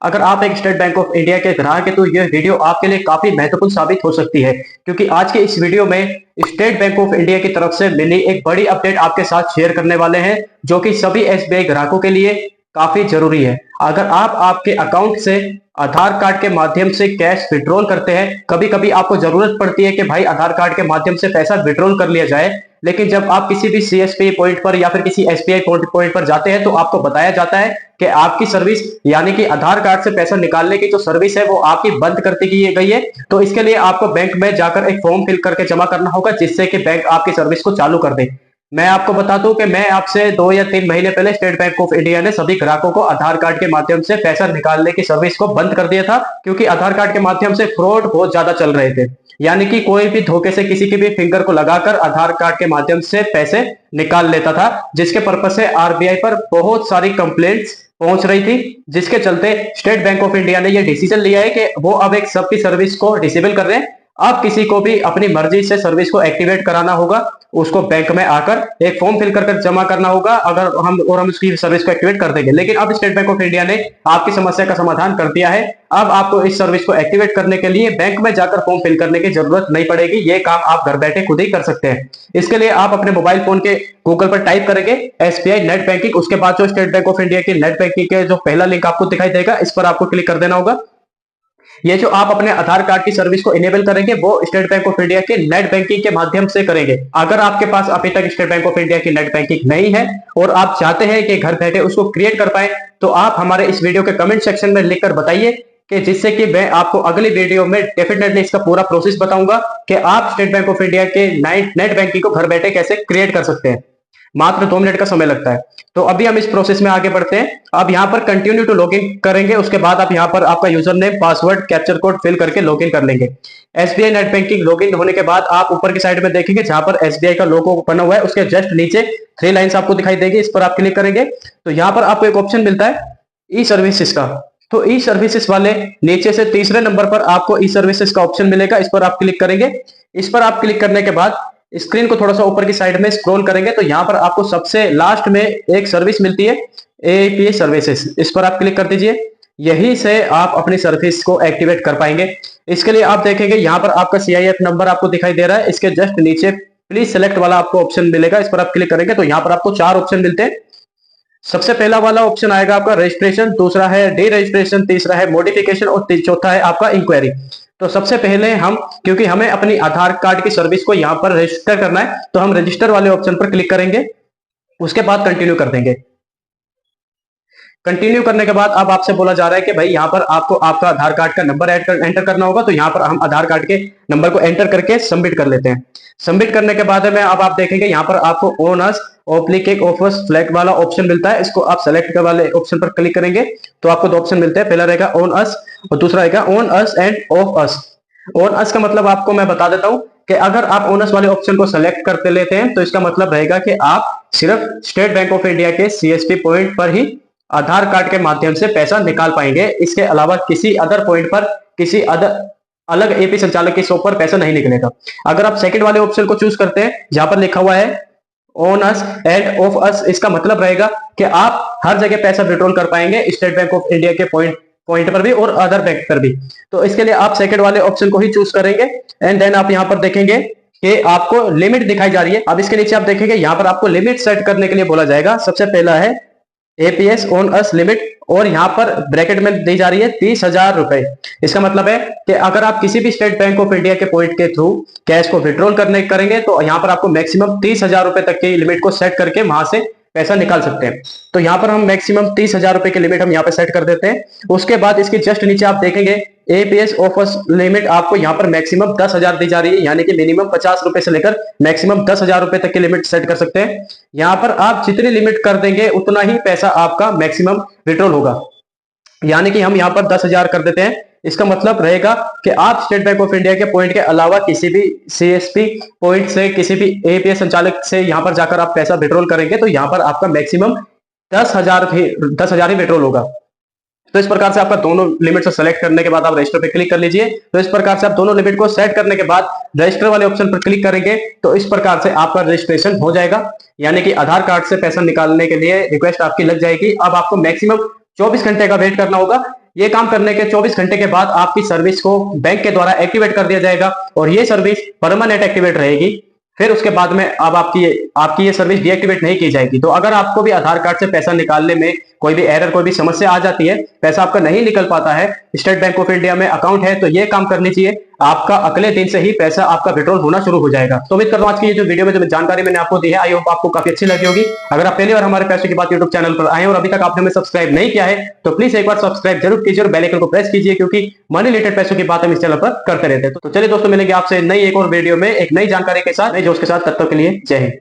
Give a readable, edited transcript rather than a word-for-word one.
अगर आप एक स्टेट बैंक ऑफ इंडिया के ग्राहक हैं तो यह वीडियो आपके लिए काफी महत्वपूर्ण साबित हो सकती है, क्योंकि आज के इस वीडियो में स्टेट बैंक ऑफ इंडिया की तरफ से मिली एक बड़ी अपडेट आपके साथ शेयर करने वाले हैं, जो कि सभी एसबीआई ग्राहकों के लिए काफी जरूरी है। अगर आप आपके अकाउंट से आधार कार्ड के माध्यम से कैश विड्रॉल करते हैं, कभी कभी आपको जरूरत पड़ती है कि भाई आधार कार्ड के माध्यम से पैसा विड्रॉल कर लिया जाए, लेकिन जब आप किसी भी सीएसपी पॉइंट पर या फिर किसी एसबीआई पॉइंट पर जाते हैं तो आपको बताया जाता है कि आपकी सर्विस यानी कि आधार कार्ड से पैसा निकालने की जो सर्विस है वो आपकी बंद कर दी गई है। तो इसके लिए आपको बैंक में जाकर एक फॉर्म फिल करके जमा करना होगा, जिससे कि बैंक आपकी सर्विस को चालू कर दे। मैं आपको बता दूं कि मैं आपसे 2 या 3 महीने पहले स्टेट बैंक ऑफ इंडिया ने सभी ग्राहकों को आधार कार्ड के माध्यम से पैसा निकालने की सर्विस को बंद कर दिया था, क्योंकि आधार कार्ड के माध्यम से फ्रॉड बहुत ज्यादा चल रहे थे। यानी कि कोई भी धोखे से किसी के भी फिंगर को लगाकर आधार कार्ड के माध्यम से पैसे निकाल लेता था, जिसके पर्पज से आरबीआई पर बहुत सारी कंप्लेंट्स पहुंच रही थी, जिसके चलते स्टेट बैंक ऑफ इंडिया ने यह डिसीजन लिया है कि वो अब एक सबकी सर्विस को डिसेबल कर रहे हैं। अब किसी को भी अपनी मर्जी से सर्विस को एक्टिवेट कराना होगा, उसको बैंक में आकर एक फॉर्म फिल कर जमा करना होगा, अगर हम उसकी सर्विस को एक्टिवेट कर देंगे। लेकिन अब स्टेट बैंक ऑफ इंडिया ने आपकी समस्या का समाधान कर दिया है। अब आपको इस सर्विस को एक्टिवेट करने के लिए बैंक में जाकर फॉर्म फिल करने की जरूरत नहीं पड़ेगी। ये काम आप घर बैठे खुद ही कर सकते हैं। इसके लिए आप अपने मोबाइल फोन के गूगल पर टाइप करेंगे एसबीआई नेट बैंकिंग, उसके बाद जो स्टेट बैंक ऑफ इंडिया की नेट बैंकिंग के जो पहला लिंक आपको दिखाई देगा, इस पर आपको क्लिक कर देना होगा। ये जो आप अपने आधार कार्ड की सर्विस को इनेबल करेंगे वो स्टेट बैंक ऑफ इंडिया के नेट बैंकिंग के माध्यम से करेंगे। अगर आपके पास अभी तक स्टेट बैंक ऑफ इंडिया की नेट बैंकिंग नहीं है और आप चाहते हैं कि घर बैठे उसको क्रिएट कर पाए, तो आप हमारे इस वीडियो के कमेंट सेक्शन में लिखकर बताइए, कि जिससे कि मैं आपको अगली वीडियो में डेफिनेटली इसका पूरा प्रोसेस बताऊंगा कि आप स्टेट बैंक ऑफ इंडिया के नेट बैंकिंग को घर बैठे कैसे क्रिएट कर सकते हैं। मात्र 2 मिनट का समय लगता है। तो अभी हम इस प्रोसेस में आगे बढ़ते हैं। अब यहाँ पर कंटिन्यू टू लॉगिन करेंगे, उसके बाद आप यहाँ पर आपका user name, password, captcha code fill करके लॉगिन कर लेंगे। एसबीआई नेट बैंकिंग लॉगिन होने के बाद आप ऊपर की साइड में देखेंगे जहां पर एसबीआई का लोगो बना हुआ है, उसके जस्ट नीचे 3 लाइंस आपको दिखाई देगी, इस पर आप क्लिक करेंगे तो यहाँ पर आपको एक ऑप्शन मिलता है ई सर्विसेज का। तो ई सर्विसेज वाले नीचे से तीसरे नंबर पर आपको ई सर्विसेज का ऑप्शन मिलेगा, इस पर आप क्लिक करेंगे। इस पर आप क्लिक करने के बाद स्क्रीन को थोड़ा सा ऊपर की साइड में स्क्रॉल करेंगे तो यहाँ पर आपको सबसे लास्ट में एक सर्विस मिलती है एपीएस सर्विसेज, इस पर आप क्लिक कर दीजिए। यही से आप अपनी सर्विस को एक्टिवेट कर पाएंगे। इसके लिए आप देखेंगे यहाँ पर आपका सीआईएफ नंबर आपको दिखाई दे रहा है, इसके जस्ट नीचे प्लीज सेलेक्ट वाला आपको ऑप्शन मिलेगा, इस पर आप क्लिक करेंगे तो यहाँ पर आपको 4 ऑप्शन मिलते हैं। सबसे पहला वाला ऑप्शन आएगा आपका रजिस्ट्रेशन, दूसरा है डी रजिस्ट्रेशन, तीसरा है मॉडिफिकेशन और चौथा है आपका इंक्वायरी। तो सबसे पहले हम, क्योंकि हमें अपनी आधार कार्ड की सर्विस को यहाँ पर रजिस्टर करना है, तो हम रजिस्टर वाले ऑप्शन पर क्लिक करेंगे, उसके बाद कंटिन्यू कर देंगे। कंटिन्यू करने के बाद अब आपसे बोला जा रहा है कि भाई यहाँ पर आपको आपका आधार कार्ड का नंबर एंटर करना होगा। तो यहाँ पर हम आधार कार्ड के नंबर को एंटर करके सबमिट कर लेते हैं। सबमिट करने के बाद में अब आप देखेंगे यहाँ पर आपको ऑन अस ऑब्लिक एक ऑफर्स फ्लैग वाला ऑप्शन मिलता है, इसको आप सेलेक्ट वाले ऑप्शन पर क्लिक करेंगे तो आपको 2 ऑप्शन मिलते हैं। पहला रहेगा ऑन अस और दूसरा रहेगा on us end of us. On us का मतलब आपको मैं बता देता हूं कि अगर आप ऑन अस वाले ऑप्शन को सेलेक्ट करते लेते हैं तो इसका मतलब रहेगा कि आप सिर्फ स्टेट बैंक ऑफ इंडिया के सीएसपी पॉइंट पर ही आधार कार्ड के माध्यम से पैसा निकाल पाएंगे। इसके अलावा किसी अदर पॉइंट पर किसी अदर अलग एपी संचालक की शॉप पर पैसा नहीं निकलेगा। अगर आप सेकंड वाले ऑप्शन को चूज करते हैं जहां पर लिखा हुआ है on us end of us, इसका मतलब रहेगा कि आप हर जगह पैसा विड्रॉल कर पाएंगे स्टेट बैंक ऑफ इंडिया के पॉइंट पर भी और अदर बैंक पर भी। तो इसके लिए आप सेकंड वाले ऑप्शन को ही चूज करेंगे एंड देन आप यहां पर देखेंगे कि आपको लिमिट दिखाई जा रही है। अब इसके नीचे आप देखेंगे यहां पर आपको लिमिट सेट करने के लिए बोला जाएगा। सबसे पहला है एपीएस ऑन अस लिमिट और यहाँ पर ब्रैकेट में दी जा रही है 30,000 रुपए। इसका मतलब है कि अगर आप किसी भी स्टेट बैंक ऑफ इंडिया के पॉइंट के थ्रू कैश को विड्रॉल करेंगे तो यहाँ पर आपको मैक्सिमम 30,000 रुपए तक की लिमिट को सेट करके वहां से पैसा निकाल सकते हैं। तो यहाँ पर हम मैक्सिमम 30,000 रुपए की लिमिट हम यहाँ पे सेट कर देते हैं। उसके बाद इसके जस्ट नीचे आप देखेंगे एपीएस ऑफर्स लिमिट आपको यहाँ पर मैक्सिमम 10,000 दी जा रही है, यानी कि मिनिमम 50 रुपए से लेकर मैक्सिमम 10,000 रुपए तक की लिमिट सेट कर सकते हैं। यहाँ पर आप जितनी लिमिट कर देंगे उतना ही पैसा आपका मैक्सिमम विड्रॉल होगा, यानी कि हम यहाँ पर 10,000 कर देते हैं। इसका मतलब रहेगा कि आप स्टेट बैंक ऑफ इंडिया के पॉइंट के अलावा किसी भी सीएसपी पॉइंट से किसी भी एपीएस संचालक से यहाँ पर जाकर आप पैसा विड्रॉल करेंगे तो यहाँ पर आपका मैक्सिमम 10,000 ही विड्रॉल होगा। तो इस प्रकार से आपका दोनों लिमिट को सेलेक्ट करने के बाद आप रजिस्टर पे क्लिक कर लीजिए। तो इस प्रकार से आप दोनों लिमिट को सेट करने के बाद रजिस्टर वाले ऑप्शन पर क्लिक करेंगे तो इस प्रकार से आपका रजिस्ट्रेशन हो जाएगा, यानी कि आधार कार्ड से पैसा निकालने के लिए रिक्वेस्ट आपकी लग जाएगी। अब आपको मैक्सिमम 24 घंटे का वेट करना होगा। ये काम करने के 24 घंटे के बाद आपकी सर्विस को बैंक के द्वारा एक्टिवेट कर दिया जाएगा और ये सर्विस परमानेंट एक्टिवेट रहेगी। फिर उसके बाद में अब आपकी ये सर्विस डीएक्टिवेट नहीं की जाएगी। तो अगर आपको भी आधार कार्ड से पैसा निकालने में कोई भी एरर, कोई भी समस्या आ जाती है, पैसा आपका नहीं निकल पाता है, स्टेट बैंक ऑफ इंडिया में अकाउंट है, तो ये काम करनी चाहिए, आपका अगले दिन से ही पैसा आपका विड्रॉल होना शुरू हो जाएगा। तो उम्मीद करता हूं आज की ये जो वीडियो में जो जानकारी मैंने आपको दी है, आई होप आपको काफी अच्छी लगी होगी। अगर आप पहली बार हमारे पैसे की बात यूट्यूब चैनल पर आए और अभी तक आपने हमें सब्सक्राइब नहीं किया है तो प्लीज एक बार सब्सक्राइब जरूर कीजिए और बेल आइकन को प्रेस कीजिए, क्योंकि मनी रिलेटेड पैसों की बात हम इस चैनल पर करते रहते हैं। तो चलिए दोस्तों, मिलेंगे आपसे नई एक और वीडियो में एक नई जानकारी के साथ, नए जोश के साथ। तब तक के लिए जय हिंद।